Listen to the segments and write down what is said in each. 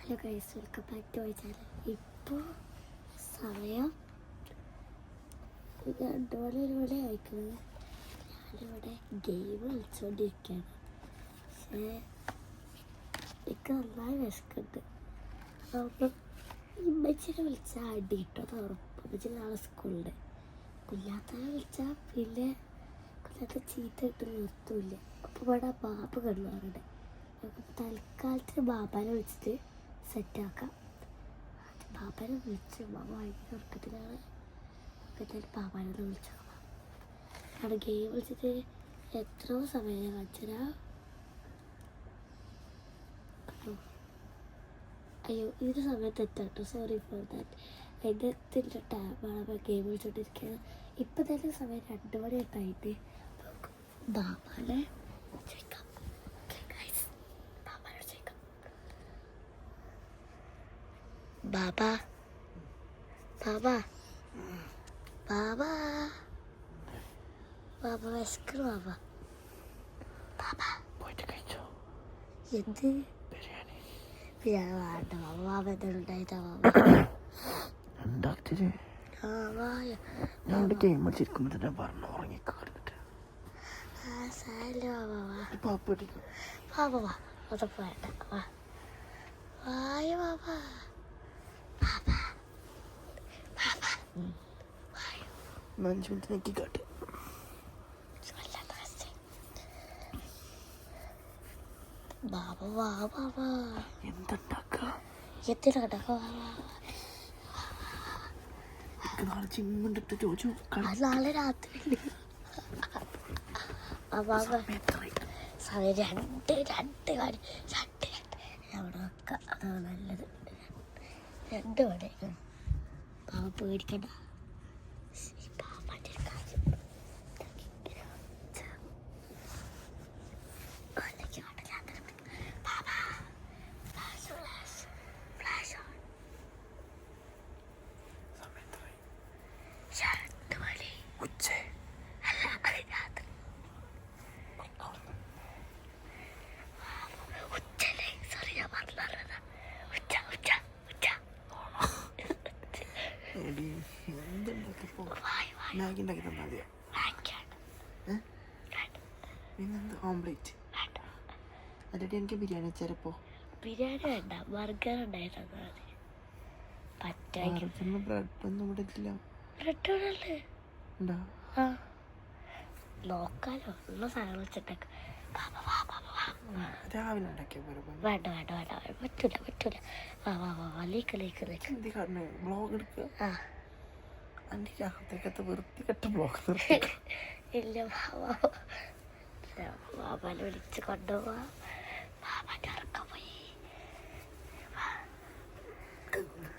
Hello guys, welcome back to my channel. ഇപ്പോൾ സമയം 2 മണി 1 മണി ആയിക്കുന്നത്. ഞാനിവിടെ ഗെയിം കളിച്ചുകൊണ്ടിരിക്കുകയാണ്. പക്ഷേ എനിക്ക് നന്നായി വിശക്കുന്നുണ്ട്. അപ്പം ഇമ്മച്ചിനെ വിളിച്ചാൽ അടി കിട്ടും, ഉറപ്പ്. ഇമ്മച്ചി നാളെ സ്കൂളിൽ കുല്ലാത്തനെ വിളിച്ചാൽ പിന്നെ കുല്ലാത്ത ചീത്ത കിട്ടും നിർത്തൂല്ല. അപ്പോൾ ഇവിടെ ബാബ കിടന്നുണ്ട്. തൽക്കാലത്തിന് ബാബാനെ വിളിച്ചിട്ട് സെറ്റാക്കാം. ബാബാനെ വിളിച്ചു, ബാബ ഭയങ്കര ഉറക്കത്തിലാണ്. എന്തായാലും ബാബാനെ ഒന്ന് വിളിച്ചു നോക്കാം. അവിടെ ഗെയിം വിളിച്ചിട്ട് എത്രയോ സമയം കാണിച്ചാ. അയ്യോ, ഇത് സമയത്ത് എത്താട്ടോ, സോറി ഫോർ ദാറ്റ്. എൻ്റെ എത്തിൻ്റെ ടാബാണ് ഗെയിം വിളിച്ചോണ്ടിരിക്കുകയാണ്. ഇപ്പം തന്നെ സമയം 2 മണിയായിട്ട് ബാബാനെ ചോദിക്കാം. ബാബാ ബാബാ ബാബാ ബാബാ വിശക്കണു. ബാബാ ബാബാ പോയിട്ട് കഴിച്ചോ? എന്ത് ബിരിയാണി? ബിരിയാണി വേണ്ട ബാബ. ബാബ എന്തെങ്കിലും ഉണ്ടായിട്ടാ ബാബ ഉണ്ടാക്കിയത്? ഞാൻ ഇവിടെ ഗെയിം കളിച്ചിരിക്കുമ്പോൾ തന്നെ പറഞ്ഞു ഉറങ്ങിക്കിടന്നിട്ട്. ബാബാ അതൊക്കെ വേണ്ട. വായ ബാബാ. അഞ്ച് മിനിറ്റ് നോക്കി കാട്ട്. നാളെ ജിമ്മിട്ട് ചോദിച്ചു. നാളെ രാത്രി സമയം 2 അവിടെ വെക്കാം. അതാണ് നല്ലത്. 2 മണി. ബാബ പേടിക്കണ്ട. മാഗി ഉണ്ടാക്കി തന്നാൽ മതിയോ? പിന്നെന്താ ഓംപ്ലേറ്റ്? എന്നിട്ട് എനിക്ക് ബിരിയാണി വെച്ചാലപ്പോ? ബിരിയാണി വേണ്ട, ബർഗർ ഉണ്ടായി തന്നാൽ മതി. ബ്രെഡൊന്നും ഇവിടെ ഇല്ല. ബ്രെഡ് ഉണ്ടോ? നോക്കാലോ, ഉള്ള സാധനം വെച്ചിട്ടൊക്കെ. രാവിലെ ഉണ്ടാക്കിയ പോലെ. വേണ്ട വേണ്ട വേണ്ട, പറ്റൂല. ബ്ലോഗ് എടുക്കുക. എൻ്റെ അകത്തേക്കത്തെ വൃത്തികെട്ട ബ്ലോഗ് ഇല്ല. ബാബാനെ വിളിച്ച് കൊണ്ടുപോവാ. ബാബാൻ്റെ ഉറക്കം പോയി.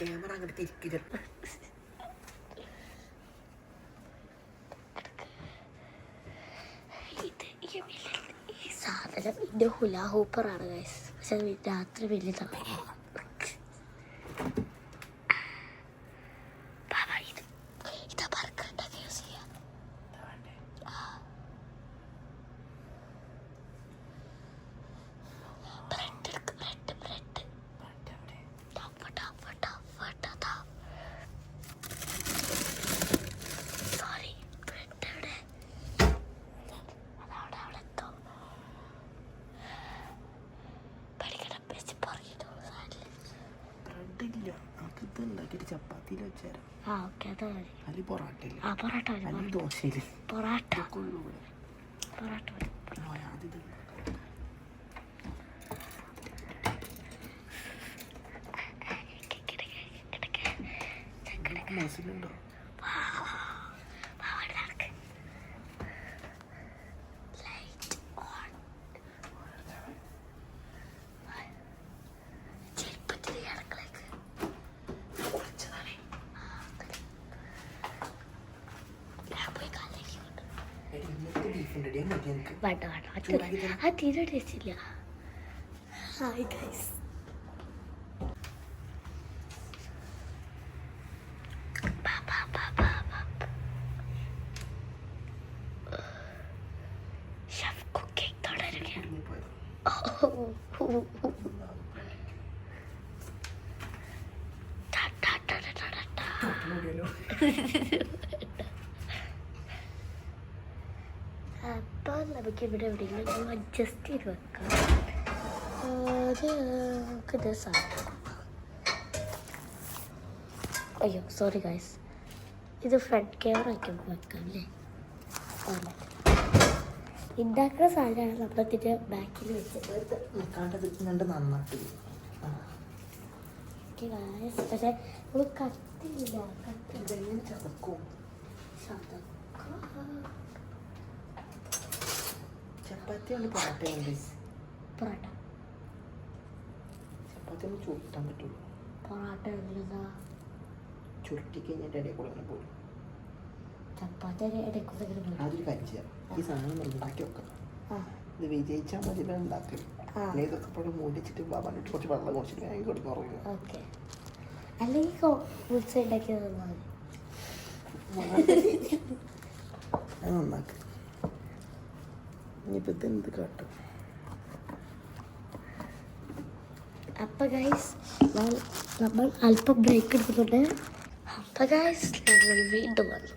ക്യാമറ അങ്ങോട്ട് തിരിക്കില്ല. ഈ സാധനം എൻ്റെ ഹുലാ ഹൂപ്പറാണ് ഗൈസ്. പക്ഷെ രാത്രി വലുതാണ്. ചപ്പാത്തിയിൽ വെച്ചാൽ പൊറാട്ട മസിലുണ്ടോ? വേണ്ട അത് തീരെ ടേസ്റ്റ് ഇല്ല. ഹായ് ഗൈസ്, ഷെഫ് കുക്കിംഗ് തുടരുകയാണ്. കൂടിയല്ലോ. അപ്പോൾ നമുക്ക് ഇവിടെ എവിടെയെങ്കിലും അഡ്ജസ്റ്റ് ചെയ്ത് വെക്കാം. അത് നമുക്കിത് സാധിക്കും. അയ്യോ സോറി ഗൈസ്, ഇത് ഫ്രണ്ട് ക്യാമറ വയ്ക്കുമ്പോൾ വെക്കാം അല്ലേ? ഉണ്ടാക്കുന്ന സാധനമാണ് നമ്മളതിൻ്റെ ബാക്കിൽ വെച്ചത്. നന്നായിട്ട് പക്ഷേ നമ്മൾ കത്തിയില്ല. ഇതെങ്ങനെ ചതക്കും? ചപ്പാത്തി കൊണ്ട് പൊറോട്ടയുണ്ട്. പൊറോട്ട ചപ്പാത്തി ഒന്ന് ചുരുട്ടാൻ പറ്റുള്ളൂ. പൊറോട്ട ഉള്ളതാ ചുരുട്ടി കഴിഞ്ഞിട്ട് ഇടയിൽ കൂടെ അങ്ങനെ പോലും. ചപ്പാത്തി ഇടയ്ക്കൂടെ അതൊരു കാര്യം ചെയ്യാം. ഈ സാധനം ഉണ്ടാക്കി വെക്കാം. ഇത് വിജയിച്ചാൽ മതി ഉണ്ടാക്കി. ഇതൊക്കെ ഇപ്പോൾ മൂടിച്ചിട്ട് ബാബാനിട്ട് കുറച്ച് വെള്ളം കുടിച്ചിട്ട് ഞാൻ കൊടുത്ത് പറയുക. ഓക്കെ, അല്ലെങ്കിൽ മുറിച്ച് ഉണ്ടാക്കിയത് മതി. അത് നന്നാക്കി. ഇനിയിപ്പോൾ ഇതെന്ത് കാട്ടും? അപ്പം ഗൈസ് നമ്മൾ അല്പം ബ്രേക്ക് എടുക്കുന്നുണ്ട്. അപ്പം ഗൈസ് ഞങ്ങൾ വീണ്ടും വന്നു.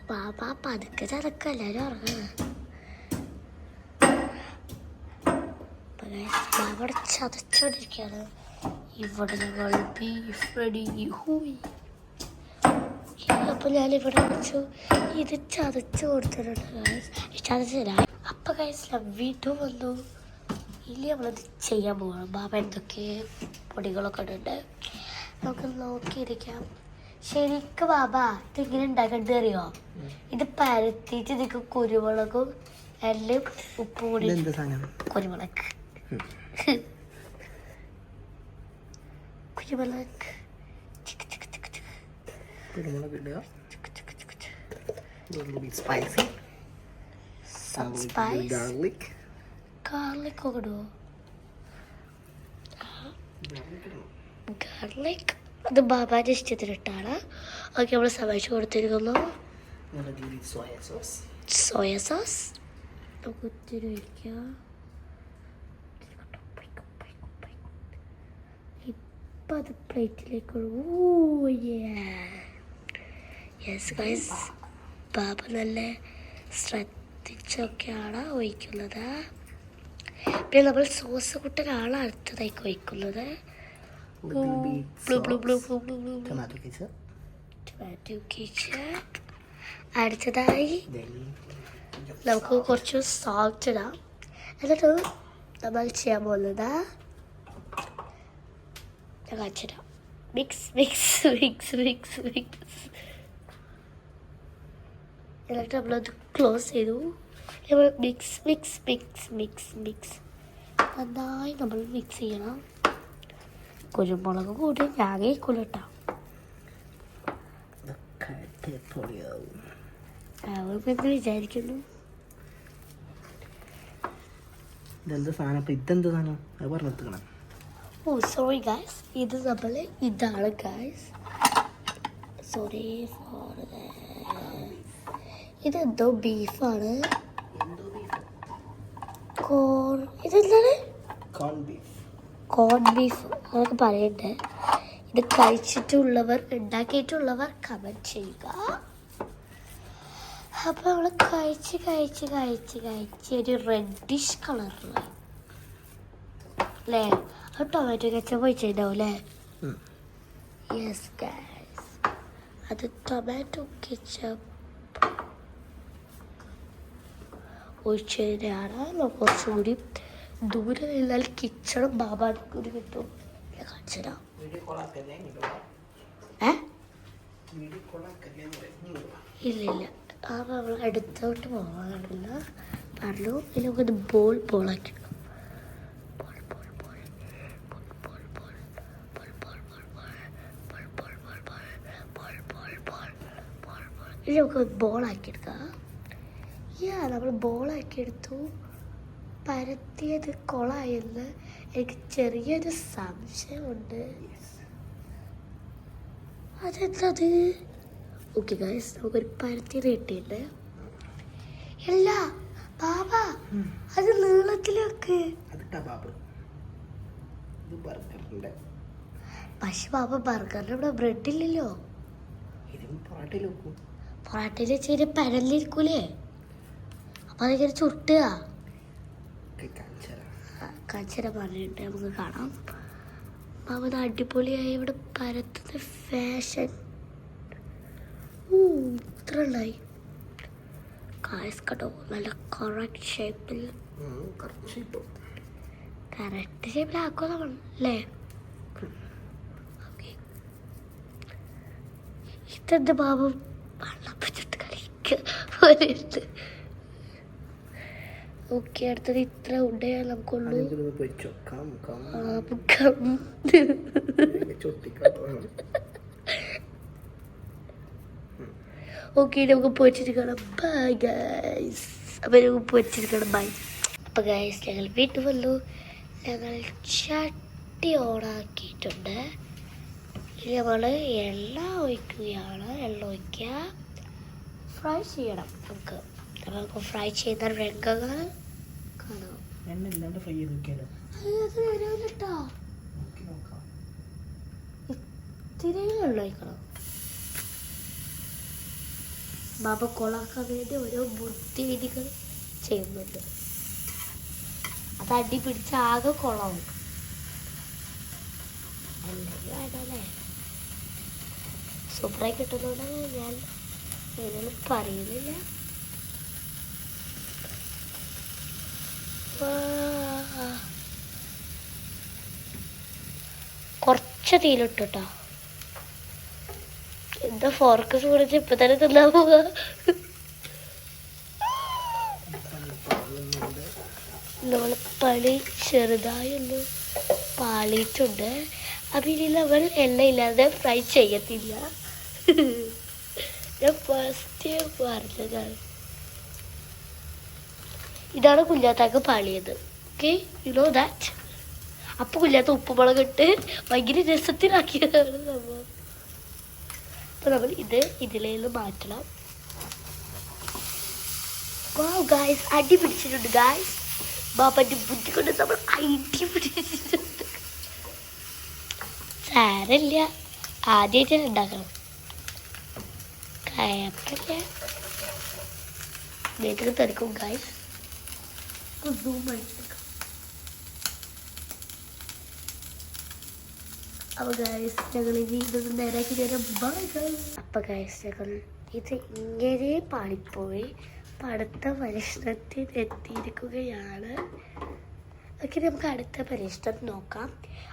ബാബ പതുക്കെ ചതക്ക, എല്ലാവരും ഉറങ്ങാണ്. അപ്പം ഗൈസ് ബാബ ചതച്ചോണ്ടിരിക്കുകയാണ്. ഇവിടെ ഞങ്ങൾ ബീഫ് റെഡി. അപ്പം ഞാനിവിടെ വെച്ചു ഇത് ചതച്ച് കൊടുത്തിട്ടുണ്ട് ഗൈസ്. ചതച്ചില്ല. അപ്പം ഗൈസ് ഞാൻ വീണ്ടും വന്നു. ഇനി നമ്മളത് ചെയ്യാൻ പോകണം. ബാബ എന്തൊക്കെ പൊടികളൊക്കെ ഉണ്ട്, നമുക്ക് നോക്കിയിരിക്കാം. ശരിക്കും ബാബ ഇതിങ്ങനെ ഉണ്ടാക്കേണ്ടത് അറിയോ? ഇത് പരത്തിയിട്ട് ഇതിക്ക് കുരുമുളകും എല്ലാം ഉപ്പ് കൂടി. കുരുമുളക് കുരുമുളക് കുരുമുളക് ഇടുക. സ്പൈസി ഗാർലിക് ഒക്കെ ഇടുമോ? ഗാർലിക് അത് ബാബാൻ്റെ ഇഷ്ടത്തിനിട്ടാണ്. ഓക്കെ, നമ്മൾ സഹായിച്ചു കൊടുത്തിരിക്കുന്നു. സോയ സോസ് നമുക്ക് ഒത്തിരി ഒഴിക്കാം. ഇപ്പം അത് പ്ലേറ്റിലേക്ക്. യെസ് ഗൈസ്, ബാബ നല്ല ശ്രദ്ധിച്ചൊക്കെയാണ് ഒഴിക്കുന്നത്. പിന്നെ നമ്മൾ സോസ് കുട്ടനാണ് അടുത്തതായിക്ക് ഒഴിക്കുന്നത്. Tomato ketchup. അടുത്തതായി നമുക്ക് കുറച്ച് സോൾട്ട് ഇടാം. എന്നിട്ട് നമ്മൾ ചെയ്യാൻ പോകുന്നത് ഞാൻ കാണിച്ചിടാം. Mix mix mix mix mix. എന്നിട്ട് നമ്മളത് ക്ലോസ് ചെയ്തു. Mix mix mix mix mix നന്നായി നമ്മൾ മിക്സ് ചെയ്യണം. കുരുമുളക് കൂടി ഞാൻ കുലിട്ടാം. അവൾക്കെന്ന് വിചാരിക്കുന്നു. ഇതെന്ത് സാധനം? അപ്പം ഇതെന്ത് സാധനം? അത് പറഞ്ഞെടുക്കണം. ഓ സോറി ഗായ്സ്, ഇത് നമ്മൾ ഇതാണ് ഗായ്സ്. സോറി ഫോർ ഇതെന്തോ ബീഫാണ്. ഇതെന്താണ്? കോൺ ബീഫ് അതൊക്കെ പറയണ്ടേ. ഇത് കഴിച്ചിട്ടുള്ളവർ ഉണ്ടാക്കിയിട്ടുള്ളവർ കമൻറ്റ് ചെയ്യുക. അപ്പോൾ നമ്മൾ കഴിച്ച് കഴിച്ച് കഴിച്ച് കഴിച്ച് ഒരു റെഡിഷ് കളറിലായി അല്ലേ? അത് ടൊമാറ്റോ കെച്ചപ്പ് ഒഴിച്ചിട്ടുണ്ടാവും അല്ലേ? യെസ് ഗൈസ്, അത് ടൊമാറ്റോ കെച്ചപ്പ് ഒഴിച്ചതിനാണ്. കുറച്ചുകൂടി ദൂരെ നിന്നാൽ കിച്ചണും ബാബാനും കൂടി കിട്ടും. കാണിച്ചുതരാം. ഇല്ല ഇല്ല, ആ നമ്മൾ അടുത്തോട്ട് പോകാറില്ല പറഞ്ഞു. ഇനി നമുക്കത് ബോളാക്കി ഇനി നമുക്ക് ബോളാക്കിയെടുക്കാം. നമ്മൾ ബോളാക്കിയെടുത്തു. പരത്തിയത് കൊളായെന്ന് എനിക്ക് ചെറിയൊരു സംശയമുണ്ട്. അതെന്തത്? ഓക്കെ ഗൈസ്, നമുക്കൊരു പരത്തിയത് കിട്ടിയിട്ടുണ്ട്. അല്ല ബാബ, അത് നീളത്തിലൊക്കെ. പക്ഷെ ബാബ ബർഗറിന് ഇവിടെ ബ്രെഡ് ഇല്ലല്ലോ. ഇതിന് പൊറാട്ടയിൽ വെക്കും. പൊറാട്ടയിൽ വെച്ച് പരലിരിക്കൂലേ, അപ്പൊ അതിങ്ങനെ ചുട്ടുക. കാഞ്ചന പറഞ്ഞിട്ട് നമുക്ക് കാണാം. അവൻ അടിപൊളിയായി ഇവിടെ പരത്തുന്ന ഫാഷൻ. ഇത്ര ഉണ്ടായി കായസ് കേട്ടോ, നല്ല കറക്റ്റ് ഷേപ്പിൽ. കറക്റ്റ് ഷേപ്പിലാക്കുക അല്ലേ? ഓക്കെ, ഇതെന്ത് ബാബു വെള്ളപ്പച്ചിട്ട് കളിക്കുക. ഓക്കെ, അടുത്തത് ഇത്ര ഉണ്ടേ നമുക്കുള്ളൂ. ഓക്കെ, നമുക്ക് പൊരിച്ചിരിക്കണം. Bye guys. അപ്പം നമുക്ക് പൊരിച്ചിരിക്കണം. ബൈ. അപ്പം ഗൈസ്, ഞങ്ങൾ വീട്ടിൽ വന്നു. ഞങ്ങൾ ചട്ടി ഓണാക്കിയിട്ടുണ്ട്. ഇനി നമ്മൾ എണ്ണ ഒഴിക്കുകയാണ്. എണ്ണ ഒഴിക്കുക, ഫ്രൈ ചെയ്യണം. നമുക്ക് ഫ്രൈ ചെയ്യുന്ന രംഗങ്ങൾ കാണാം. എണ്ണ ഫ്രൈ ചെയ്ത് നോക്കിയാലോ? അത് വരാനിട്ടാ ഇത്തിരിയും എണ്ണ ഒഴിക്കണം. ബാബ കൊളാക്കാൻ വേണ്ടി ഓരോ ബുദ്ധിവിധികൾ ചെയ്യുന്നുണ്ട്. അത് അടി പിടിച്ച ആകെ കൊളാവും. അല്ലെങ്കിൽ വേണ്ടല്ലേ, സൂപ്പറായി കിട്ടുന്നതുകൊണ്ടാണ് ഞാൻ ഇതിൽ പറയുന്നില്ല. കുറച്ച് തീയിലിട്ടോ. എന്താ ഫോർക്കസ് കുറിച്ച് ഇപ്പൊ തന്നെ തിന്നാൻ പോവുക. നമ്മൾ പണി ചെറുതായി ഒന്ന് പാളിയിട്ടുണ്ട്. അപ്പം ഇനി നമ്മൾ എണ്ണയില്ലാതെ ഫ്രൈ ചെയ്യത്തില്ല. ഞാൻ ഫസ്റ്റ് പറഞ്ഞതാണ്. ഇതാണ് കുഞ്ഞാത്താക്ക് പാളിയത്. Okay, you know that. അപ്പം കുഞ്ഞാത്ത ഉപ്പുമുളക് ഇട്ട് ഭയങ്കര രസത്തിലാക്കിയതാണ് സംഭവം. അപ്പോൾ നമ്മൾ ഇതിലേന്ന് മാറ്റണം. വാവ് ഗായ്സ്, അടി പിടിച്ചിട്ടുണ്ട് ഗായ്സ്. ബാബന്റെ ബുദ്ധി കൊണ്ട് നമ്മൾ അടി പിടിച്ചിട്ടുണ്ട്. സാരമില്ല, ആദ്യമായിട്ട് ഉണ്ടാക്കണം. കയപ്പില്ല, വീട്ടിൽ തെറിക്കും ഗായ്സ്. അപ്പോൾ ഗൈസ്, ഞങ്ങൾ ഇനി ഇതൊന്ന് നേരാക്കി തരാം. Bye guys. അപ്പോൾ ഗൈസ്, ഞങ്ങൾ ഇത് ഇങ്ങനെ പാളിപ്പോയി അടുത്ത പരീക്ഷണത്തിൽ എത്തിയിരിക്കുകയാണ്. ഓക്കെ, നമുക്ക് അടുത്ത പരീക്ഷണം നോക്കാം.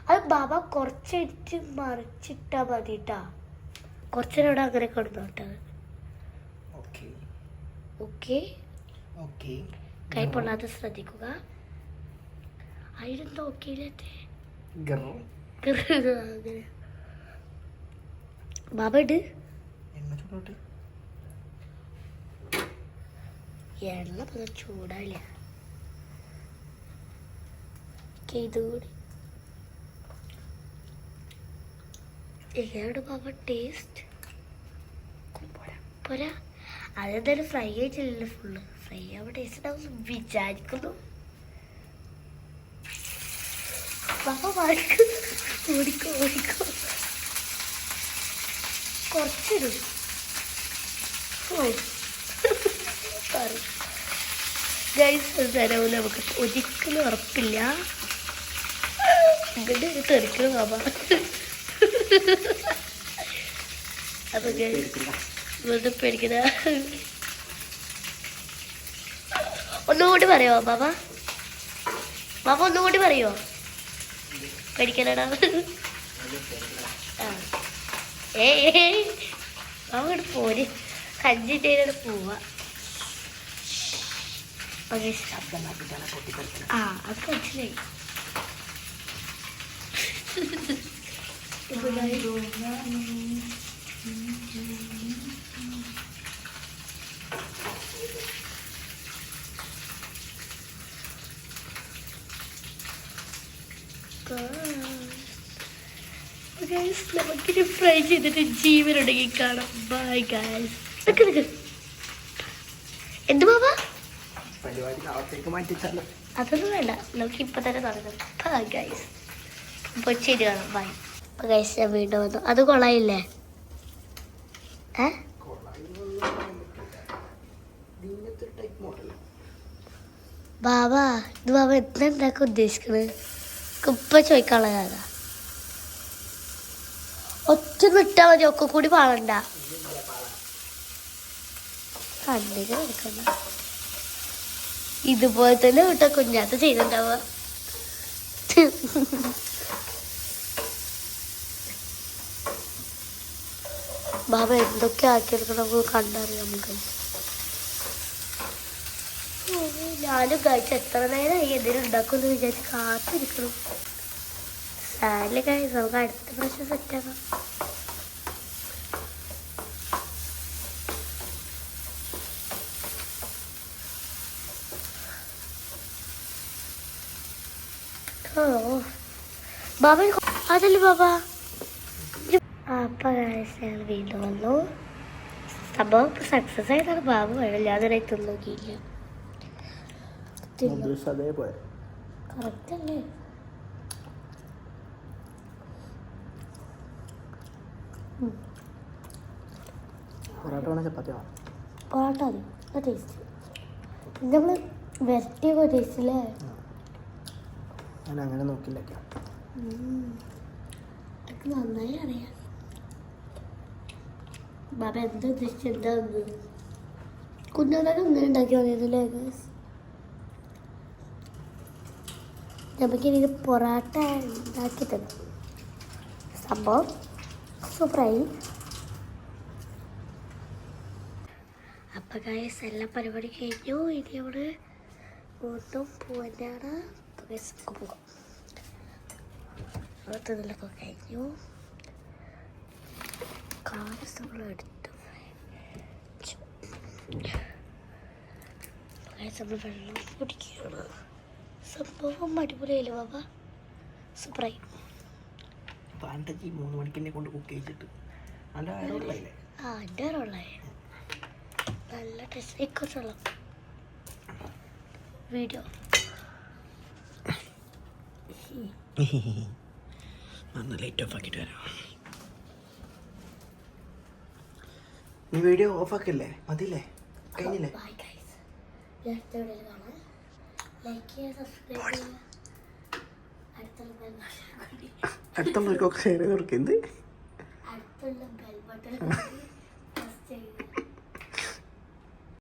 അത് ബാബ കുറച്ചെടുത്ത് മറിച്ചിട്ടാൽ മതി കേട്ടോ. കുറച്ചേരം അങ്ങനെ കിടന്നോട്ടെ. ഓക്കെ, കൈ പൊള്ളാതെ ശ്രദ്ധിക്കുക. അതിനെന്താ ഓക്കെ ബാബ ഇട്. എണ്ണ പല ചൂടായില്ല. ഇതുകൂടി എങ്ങനെയാണ് ബാബ ടേസ്റ്റ്? പോരാ, അതെന്തായാലും ഫ്രൈ ആയിട്ടില്ലല്ലോ. ഫുള്ള് ഫ്രൈ ആവുമ്പോൾ ടേസ്റ്റ് ഉണ്ടാവും വിചാരിക്കുന്നു. ബാബ ഓടിക്കോ കുറച്ചിടും. ഗൈസ്, തരവില്ല, നമുക്ക് ഒരിക്കലും ഉറപ്പില്ല. ഇങ്ങോട്ട് തെറിക്കണം ബാബ. അപ്പൊ വെറുതെ പേടിക്കുന്ന. ഒന്നുകൂടി പറയോ ബാബ? ഒന്നുകൂടി പറയോ? പേടിക്കാനാടാ. അങ്ങോട്ട് പോര്, കഞ്ചിട്ട് പോവാ. ആ, അത് മനസ്സിലായി. നമുക്കിനി ഫ്രൈ ചെയ്തിട്ട് ജീവനുണ്ടെങ്കിൽ കാണാം. Bye guys. എന്ത് ബാബ? അതൊന്നും വേണ്ട, നമുക്ക് ഇപ്പൊ തന്നെ തുടങ്ങാം. Bye guys. പൊരിച്ചിട്ട് കാണാം. ബൈ. അപ്പൊ ഗൈസ്, ഞാൻ വീണ്ടും വന്നു. അത് കൊള്ളായില്ലേ? ഏ ഇങ്ങനത്തെ ടൈപ്പ് മോഡൽ ബാബാ ഇത് ബാബ എന്താ ഉണ്ടാക്കാൻ ഉദ്ദേശിക്കണത് ഇപ്പൊ ചോദിക്കാനുള്ള കഥ ഒറ്റ വിട്ടാ മതി ഒക്കെ കൂടി പാളണ്ട കണ്ണിന് എടുക്കണ്ട ഇതുപോലെ തന്നെ വിട്ട കുഞ്ഞാത്ത ചെയ്തിട്ടുണ്ടാവുക ബാബ എന്തൊക്കെ ആക്കിയെടുക്കണം നമുക്ക് കണ്ടറിയാം നമുക്ക് ഞാനും കഴിച്ച എത്ര നേരമായി എന്തെങ്കിലും ഉണ്ടാക്കുമെന്ന് വിചാരിച്ച് കാത്തിരിക്കണം സാരില് കഴിച്ച് നമുക്ക് അടുത്ത പ്രാവശ്യം സെറ്റാക്കാം ഓ ബാബ അതല്ലേ ബാബ അപ്പൊ ഞങ്ങൾ വീണ്ടും വന്നു സംഭവം സക്സസ് ആയിട്ടാണ് ബാബു വേണമില്ലാതെ എത്തും നോക്കിയില്ല അതേപോലെ കറക്റ്റ് അല്ലേ പൊറോട്ട വേണം ചപ്പാത്തി വേണം പൊറോട്ട മതി ടേസ്റ്റ് നമ്മൾ വരട്ടിയൊക്കെ ടേസ്റ്റ് അല്ലേ ഞാൻ അങ്ങനെ നോക്കില്ല എനിക്ക് നന്നായി അറിയാം ബാബ എന്താ ഉദ്ദേശിച്ചത് എന്താന്ന് കുഞ്ഞോടെ ഇങ്ങനെ ഉണ്ടാക്കി മതിയല്ലേ നമുക്കിനി ഇത് പൊറോട്ട ഉണ്ടാക്കി തരും സംഭവം സൂപ്പറായി അപ്പം ഗൈസ് എല്ലാ പരിപാടി കഴിഞ്ഞു ഇനി അവിടെ ഒന്നും പോവാനാണ് പോകാം അവിടുത്തെ കഴിഞ്ഞു കാലസ് നമ്മൾ എടുത്തു നമ്മൾ വെള്ളം കുടിക്കുകയാണ് സംഭവം അടിപൊളിയല്ലേ ബാബ സൂപ്പറായി പാണ്ടജി 3 മണിക്കെന്നെ കൊണ്ട് കുക്ക് ചെയ്തിട്ട് നല്ല വയറുള്ളല്ലേ ആ എൻ്റെ വയറുള്ളേ നല്ല ടേസ്റ്റ് ഇക്കോട്ടുള്ള വീഡിയോ ലൈറ്റ് ഓഫ് ആക്കിയിട്ട് വരാം നീ വീഡിയോ ഓഫ് ആക്കല്ലേ മതിയില്ലേ കഴിഞ്ഞില്ലേ ബൈ ഗൈസ് അടുത്ത വീഡിയോയിൽ കാണാം ലൈക്ക് ചെയ്യുക സബ്സ്ക്രൈബ് ചെയ്യുക അടുത്തുള്ളവർക്കൊക്കെ ഷെയർ ചെയ്ത് കൊടുക്കുന്നത് അടുത്തുള്ള ബെൽ ബട്ടൺ